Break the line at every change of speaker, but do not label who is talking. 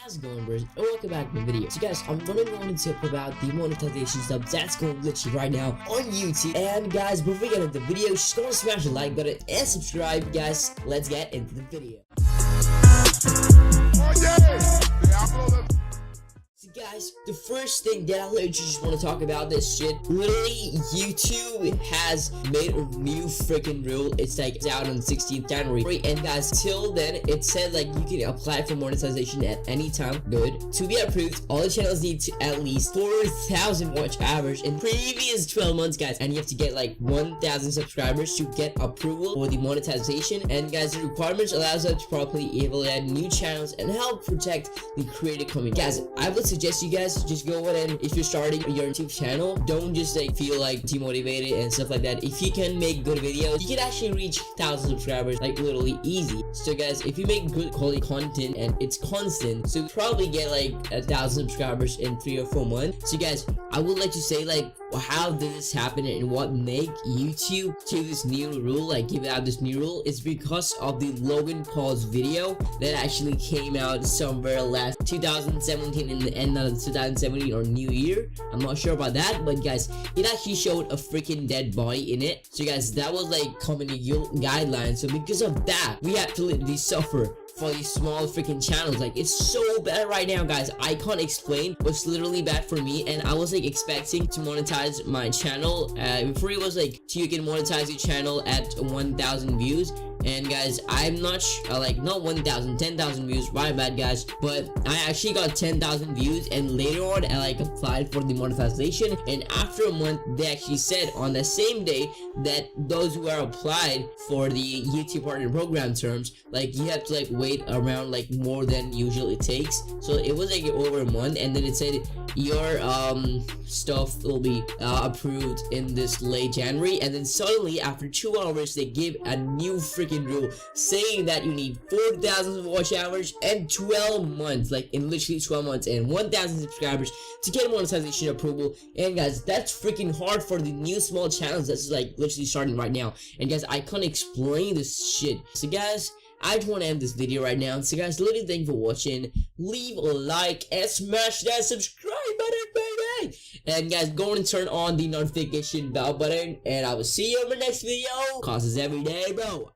How's it going, bros? And welcome back to the video. So guys, I'm gonna go on and talk about the monetization stuff that's going literally right now on YouTube. And guys, before we get into the video, just go and smash the like button and subscribe. Guys, let's get into the video. Oh, yeah. So guys, the first thing that I literally just want to talk about this shit. Literally, YouTube has made a new freaking rule. It's out on 16th January. And guys, till then, it said like you can apply for monetization at any time. Good. To be approved, all the channels need to at least 4,000 watch hours in previous 12 months, guys. And you have to get like 1,000 subscribers to get approval for the monetization. And guys, the requirements allows us to properly evaluate new channels and help protect the creator community. Guys, I would suggest you guys just go ahead and if you're starting your YouTube channel, don't just like feel like demotivated and stuff like that. If you can make good videos, you can actually reach 1,000 subscribers like literally easy. So guys, if you make good quality content and it's constant, so you probably get like 1,000 subscribers in 3 or 4 months. So guys, I would like to say like how did this happen and what make YouTube to this new rule, like give out this new rule, is because of the Logan Paul's video that actually came out somewhere last 2017 in the end of 2017 or New Year. I'm not sure about that, but guys, it actually showed a freaking dead body in it. So guys, that was like community guidelines. So because of that, we have to literally suffer for these small freaking channels. Like it's so bad right now, guys. I can't explain, but it's literally bad for me. And I was like expecting to monetize my channel before it was like you can monetize your channel at 1,000 views. And guys, I'm not like not 1,000, 10,000 views, my bad guys, but I actually got 10,000 views. And later on I like applied for the monetization, and after a month they actually said on the same day that those who are applied for the YouTube partner program terms, like you have to like wait around like more than usually it takes. So it was like over a month, and then it said your stuff will be approved in this late January. And then suddenly after 2 hours they give a new freaking rule saying that you need 4,000 watch hours and 12 months, like in literally 12 months, and 1,000 subscribers to get monetization approval. And guys, that's freaking hard for the new small channels that's like literally starting right now. And guys, I can't explain this shit. So guys, I just want to end this video right now. So guys, literally thank you for watching. Leave a like and smash that subscribe button, baby. And guys, go and turn on the notification bell button, and I will see you in my next video. Causes every day, bro.